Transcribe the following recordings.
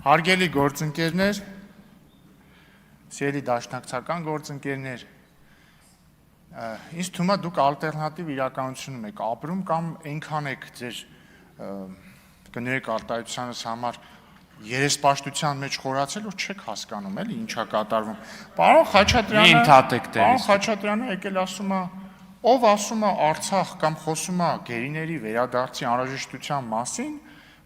Հարգելի գործընկերներ, սիրելի դաշնակցական գործընկերներ, ինձ թվում է դուք ալտերնատիվ իրականությունում եք ապրում կամ այնքան եք ձեր կներեք արտահայտությանս համար երեսպաշտության մեջ խորացել, որ չեք հասկանում, էլի ինչա կատարվում։ Պարոն Խաչատրյանը եկել ասում է, ով ասում է Արցախ կամ խոսում է գերիների վերադարձի անհրաժեշտության մասին,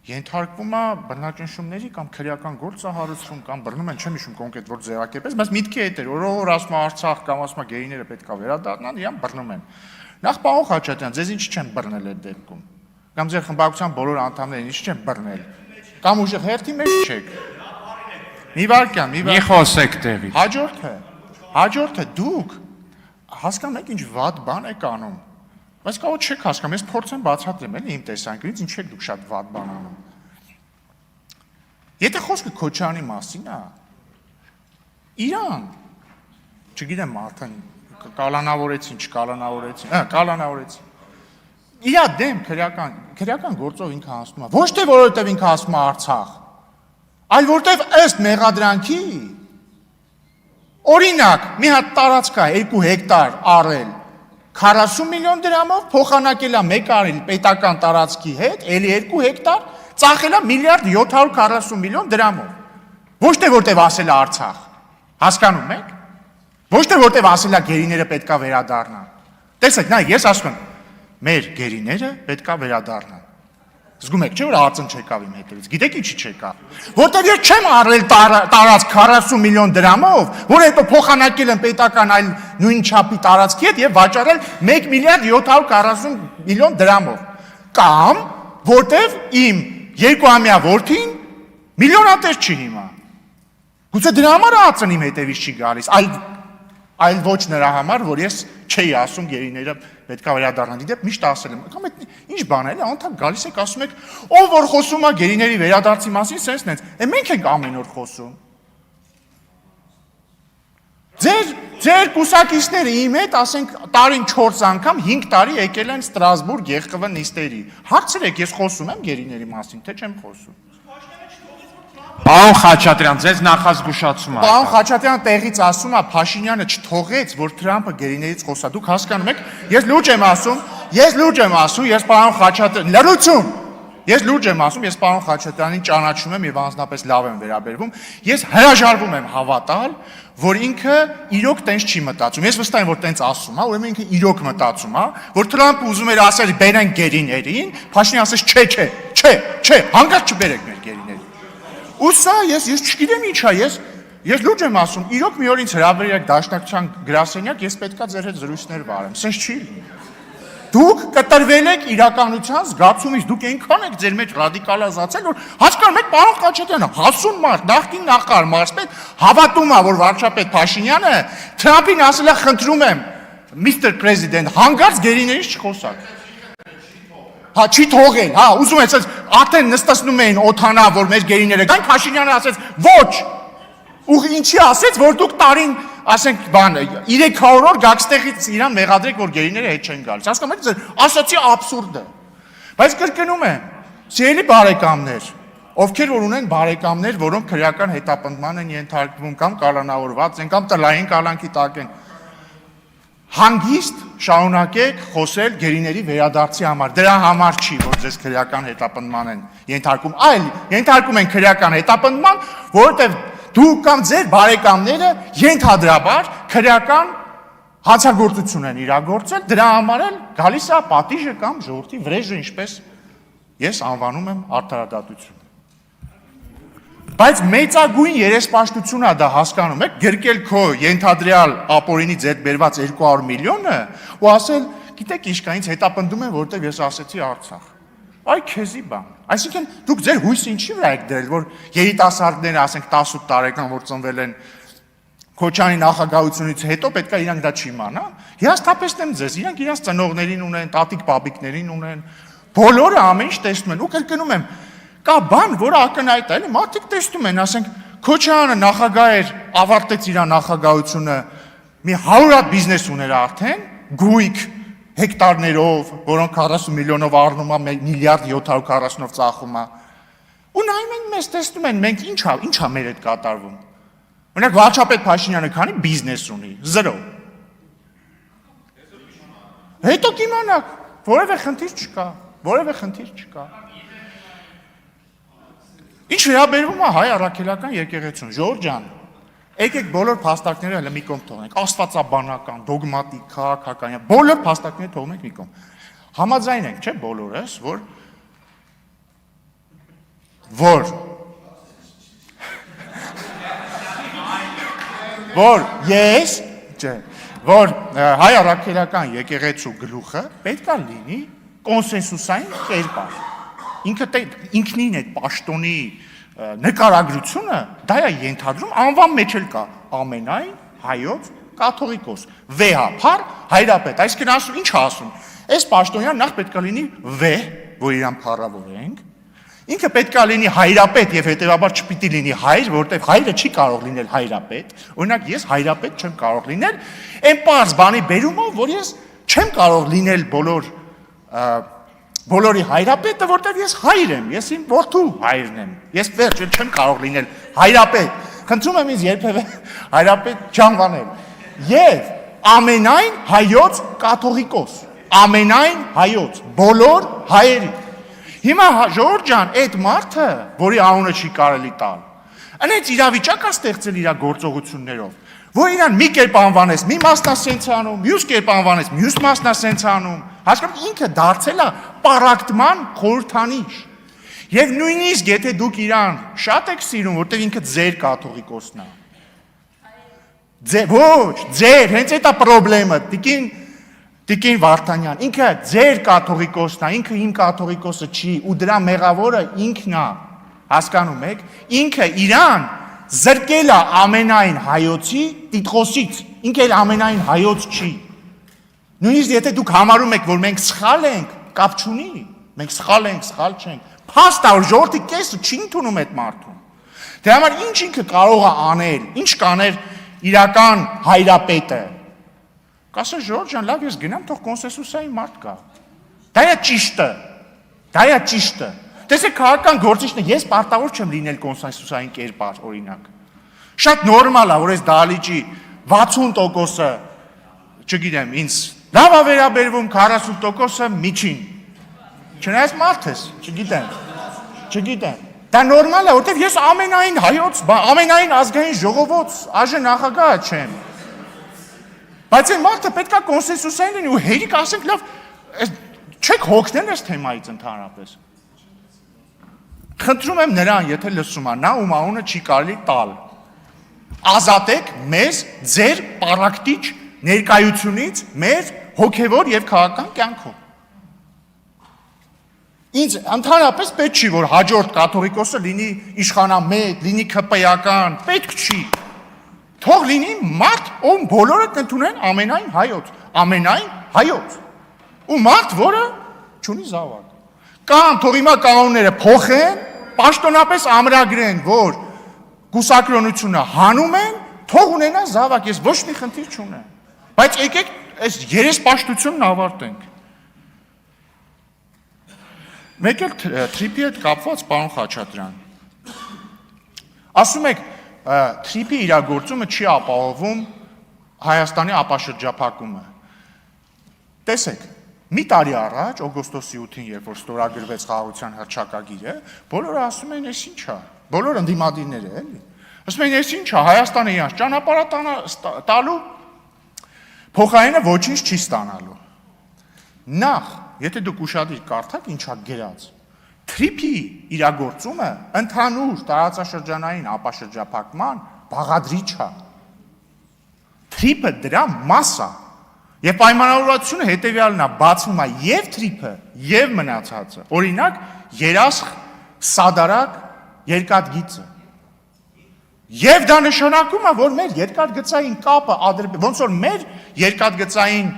ենթարկվում է բռնաճնշումների կամ քրեական գործահարուցում կամ բռնում են, չեմ հիշում կոնկրետ որ ձևակերպես, բայց միտքի հետ էր, որ ասում է Արցախ կամ ասում է գերիները պետք է վերադառնան, իրան բռնում են։ Նախ պարոն Խաչատրյան, ձեզ ինչ չեն բռնել այդ դեպքում։ Կամ ձեր խմբակցության բոլոր անդամներին ինչ չեն բռնել։ Կամ ուժեղ հերթի մեջ չեք։ Մի վարքյան, մի խոսեք տեղից։ Հաջորդը դուք հասկանում եք ինչ վատ բան եք անում։ Բայց կարող չեք հասկանում, ես փորձեմ բացատրեմ, էլի իմ տեսանկյունից ինչ եք դուք շատ վատ բան անում։ Եթե խոսքը Քոչարյանի մասին է, իրան, չգիտեմ արդեն կալանավորեցին, չկալանավորեցին, կալանավորեցին։ Իրա դեմ քրեական գործով ինքը ասում է, ոչ թե որովհետև ինքը ասում է Արցախ, այլ որովհետև ըստ մեղադրանքի օրինակ մի հատ տարածք է 2 հեկտար առել 40 միլիոն դրամով, փոխանակել է 1 արել պետական տարածքի հետ, էլի 2 հեկտար, ծախել է 1.740 միլիոն դրամով։ Ոչ թե որտեվ ասել է Արցախ, հասկանում եք։ Ոչ թե որտեվ ասել է գերիները պետքա վերադառնան։ Տեսեք, նա ես ասում եմ, մեր գերիները պետքա վերադառնան։ Զգում եք, չէ՞ որ ածն չեկավ իմ հետևից։ Գիտեք ինչի չեկավ։ Որտեվ ես չեմ առել տարածք 40 միլիոն դրամով, որ հետո փոխանակել եմ պետական այլ նույն չափի տարածքի հետ եւ վաճառել 1.740 միլիոն դրամով։ Կամ որտեվ իմ 2-ամյա որդին միլիոնատեր չի հիմա։ Գուցե դրա համար ածն իմ հետևից չի գալիս, այլ ոչ նրա համար, որ ես չէի ասում գերիները պետքա վերադառնան։ Դիտեք միշտ ասել եմ, կամ այդ ինչ բան է, անդամ գալիս եք ասում եք, ով որ խոսում է գերիների վերադարձի մասին, sense նենց։ Մենք ենք ամեն օր խոսում։ Ձեր կուսակիցները իմ հետ, ասենք, տարին 4 անգամ 5 տարի եկել են Ստրասբուրգ ԵԽՎ նիստերի։ Հարցրեք, ես խոսում եմ գերիների մասին, թե չեմ խոսում։ Պարոն Խաչատրյան, ձեզ նախազգուշացում է։ Պարոն Խաչատրյանը տեղից ասում է, Փաշինյանը չթողեց, որ Թրամփը գերիներից խոսա։ Դուք հասկանում եք, ես լուրջ եմ ասում, ես պարոն Խաչատրյան, լրություն։ Ես լուրջ եմ ասում, ես պարոն Խաչատրյանին ճանաչում եմ եւ անձնապես լավ եմ վերաբերվում։ Ես հրաժարվում եմ հավատալ, որ ինքը իրոք տենց չի մտածում։ Ես վստահ եմ, որ տենց ասում է, ուրեմն ինքը իրոք մտածում է, որ Թրամփը ուզում էր ասել բերեն գերիներին, Փաշինյանը ասեց չէ, հանկարծ չբերեք մեր գերիներին։ Ու սա ես չգիտեմ ինչ է, ես լուրջ եմ ասում, իրոք մի օր ինձ հրավիրեք դաշնակցության գրասենյակ, ես պետքա ձեր հետ զրույցներ վարեմ, սենց չի լինի։ Դուք կտրվել եք իրականության զգացումից, դուք այնքան եք ձեր մեջ ռադիկալացել, որ հասկանում եք պարոն Խաչատրյանը, հասուն մարդ, նախկին նախարար մարզպետ, հավատում է, որ վարչապետ Փաշինյանը Թրամփին ասել է խնդրում եմ, Mr. President, հանկարծ գերիներից չխոսակ։ Հա, չի թողել, հա, ուզում է, արդեն նստացնում էին օթանա, որ մեր գերիները գան, Փաշինյանը ասեց, ոչ, ու ինչի ասեց, որ դուք տարին, ասենք, 300 օր գաքստեղից իրան մեղադրեք, որ գերիները հետ չեն գալիս, հասկանում եք, ասացի աբսուրդ է, բայց կրկնում եմ, սիրելի բարեկամներ, ովքեր որ ունեն բարեկամներ, որոնք քրեական հետապնդման են ենթարկվում, կամ կալանավորված են, կամ տնային կալանքի տակ են, հանգիստ շարունակեք խոսել գերիների վերադարձի համար, դրա համար չի, որ ձեզ քրեական հետապնդման են ենթարկում, այլ ենթարկում են քրեական հետապնդման, որովհետև դուք կամ ձեր բարեկամները ենթադրաբար քրեական հանցագործություն են իրագործել, դրա համար էլ գալիս է պատիժը կամ ժողովրդի վրեժը, ինչպես ես անվանում եմ արդարադատություն։ Բայց մեծագույն երեսպաշտություն է դա, հասկանում եք, գրկել քո ենթադրյալ ապօրինից հետ բերված 200 միլիոնը ու ասել, գիտեք ինչ կա, ինձ հետապնդում են, որովհետև ես ասեցի Արցախ։ Այ քեզի բան։ Այսինքն դուք ձեր հույսը ինչի վրա եք դրել, որ երիտասարդները, ասենք 18 տարեկան, որ ծնվել են Քոչարյանի նախագահությունից հետո պետք է իրանք դա չիմանան։ Հիասթափեցնեմ ձեզ, իրանք իրենց ծնողներին ունեն, տատիկ-պապիկներին ունեն, բոլորը ամեն ինչ տեսնում են ու կրկնում եմ, կա բան, որը ակնհայտ է, էլի մարդիկ տեսնում են, ասենք Քոչարյանը նախագահ էր, ավարտեց իր նախագահությունը, մի 100 հատ բիզնես ուներ արդեն, գույք հեկտարներով, որոնք 40 միլիոնով առնում է, 1.740 ծախում է։ Ու նայում են մեզ տեսնում են մենք ինչա մեր հետ կատարվում։ Օրինակ վարչապետ Փաշինյանը քանի բիզնես ունի, 0։ Հետո կիմանաք, որևէ խնդիր չկա։ Ինչ վերաբերվում է հայ առաքելական եկեղեցուն, Ժորժ ջան, եկեք բոլոր փաստարկները հələ մի կողմ թողնենք, աստվածաբանական, դոգմատիկ, քաղաքական, բոլոր փաստարկները թողնենք մի կողմ։ Համաձայն ենք, չէ՞ բոլորս, որ ես, չէ, որ հայ առաքելական եկեղեցու գլուխը պետք է լինի կոնսենսուսային կերպար։ Ինքնին այդ պաշտոնի նկարագրությունը դա է ենթադրում անվան մեջ էլ կա ամենայն հայոց կաթողիկոս վեհափառ հայրապետ, այսինքն ասում ինչ ասում, այս պաշտոնյան նախ պետք է լինի վեհ, որ իրան փառավորենք, ինքը պետք է լինի հայրապետ եւ հետեւաբար չպիտի լինի հայր, որտեղ հայրը չի կարող լինել հայրապետ, օրինակ ես հայրապետ չեմ կարող լինել, այն պարզ բանի բերումով, որ ես չեմ կարող լինել բոլորի հայրապետը, որտեղ ես հայր եմ, ես իմ որդու հայրն եմ, ես վերջ չեմ կարող լինել հայրապետ, խնդրում եմ ինձ երբևէ հայրապետ չանվանել, եւ ամենայն հայոց կաթողիկոս, ամենայն հայոց, բոլոր հայերի։ Հիմա Ժորժ ջան, այդ մարդը, որի անունը չի կարելի տալ, այնց իրավիճակ է ստեղծել իր գործողություններով, որ իրան մի կերպ անվանես, մի մասնա սենց անում, մյուս կերպ անվանես, մյուս մասնա սենց անում, հասկանում ինքը դարձել է պարակտման խորհրդանիշ։ Եվ նույնիսկ եթե դուք իրան շատ եք սիրում, որտեղ ինքը ձեր կաթողիկոսն է։ Ոչ, ձեր, հենց այդ է պրոբլեմը, Տիկին Վարդանյան, ինքը ձեր կաթողիկոսն է, ինքը իմ կաթողիկոսը չի, ու դրա մեղավորը ինքն է, հասկանում եք, ինքը իրան զրկել է ամենայն հայոցի տիտղոսից, ինքը էլ ամենայն հայոց չի։ Նույնիսկ եթե դուք համարում եք, որ մենք սխալ ենք, կապ չունի, մենք սխալ ենք, սխալ չենք, փաստ է, որ ժողովրդի կեսը չի ընդունում այդ մարդուն։ Դրա համար ինչ ինքը կարող է անել, ինչ կաներ իրական հայրապետը։ Կասե Ժորժ ջան, լավ ես գնամ, թող կոնսենսուսային մարդ կա։ Դա է ճիշտը։ Տեսեք քաղաքական գործիչն ես պարտավոր չեմ լինել կոնսենսուսային կերպար, օրինակ։ Շատ նորմալ է, որ այս դահլիճի 60%-ը, չգիտեմ, ինձ լավ է վերաբերվում, 40%-ը միջին։ Չնայած մարդ ես, չգիտեմ։ Դա նորմալ է, որտեղ ես ամենայն հայոց, ամենայն ազգային ժողովոց այժմ նախագահը չեմ։ Բայց այն մարդը պետք է կոնսենսուսային լինի ու հերիք ասենք լավ, չեք հոգնել այս թեմայից ընդհանրապես։ Խնդրում եմ նրան, եթե լսում է, նա ում անունը չի կարելի տալ։ Ազատեք մեզ ձեր պարակտիչ ներկայությունից մեր հոգևոր եւ քաղաքական կյանքով։ Ինձ ընդհանրապես պետք չի, որ հաջորդ կաթողիկոսը լինի իշխանամետ, լինի ԿՊ-ական, պետք չի։ Թող լինի մարդ, ում բոլորը կընդունեն ամենայն հայոց։ Ու մարդ, որը չունի զավակ։ Կամ թող հիմա կանոնները փոխեն, պաշտոնապես ամրագրեն, որ կուսակրոնությունը հանում են, թող ունենա զավակ, ես ոչ մի խնդիր չունեմ։ Բայց եկեք այս երեսպաշտությունն ավարտենք։ Մեկ էլ թրիփի հետ կապված պարոն Խաչատրյան։ Ասում եք, թրիփի իրագործումը չի ապահովում Հայաստանի ապաշրջափակումը։ Տեսեք, մի տարի առաջ, օգոստոսի 8-ին, երբ որ ստորագրվեց խաղաղության հռչակագիրը, բոլորը ասում են, այս ինչ է, բոլոր ընդդիմադիրները, էլի։ Ասում են, այս ինչ է, Հայաստանը իրանց ճանապարհ տալու փոխարենը ոչինչ չի ստանալու։ Նախ, եթե դուք ուշադիր կարդաք, ինչա գրած, թրիփի իրագործումը ընդհանուր տարածաշրջանային ապաշրջափակման բաղադրիչ է։ Թրիփը դրա մաս է։ Եվ պայմանավորվածությունը հետևյալն է, բացվում է եւ թրիփը, եւ մնացածը։ Օրինակ, երասխ, սադարակ, երկաթգիծը։ Եվ դա նշանակում է, որ մեր երկաթգծային կապը ոնց որ մեր երկաթգծային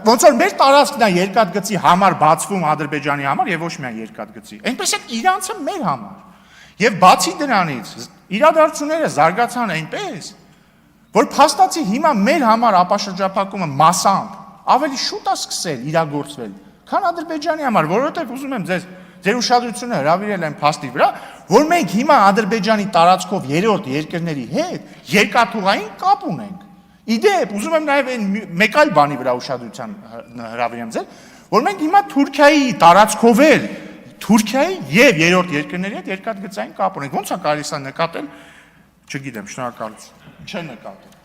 ոնց որ մեր տարածքն է երկաթգծի համար բացվում Ադրբեջանի համար եւ ոչ միայն երկաթգծի։ Այնպես է իրանցը մեր համար։ Եվ բացի դրանից իրադարձությունները զարգացան այնպես, որ փաստացի հիմա մեր համար ապաշրջափակումը մասամբ ավելի շուտ է սկսել իրագործվել, քան Ադրբեջանի համար, որովհետեւ ուզում եմ ձեզ ձեր ուշադրությունը հրավիրել եմ փաստի վրա, որ մենք հիմա Ադրբեջանի տարածքով երրորդ երկրների հետ երկաթուղային կապ ունենք։ Իդեպ, ուզում եմ նաև այն մեկ այլ բանի վրա ուշադրության հրավիրեմ ձեր, որ մենք հիմա Թուրքիայի տարածքով էլ Թուրքիայի եւ երրորդ երկրների հետ երկաթգծային կապ ունենք։ Ոնց է կարելի սա նկատել, չգիտեմ, շնորհակալություն։ Չեն նկատել։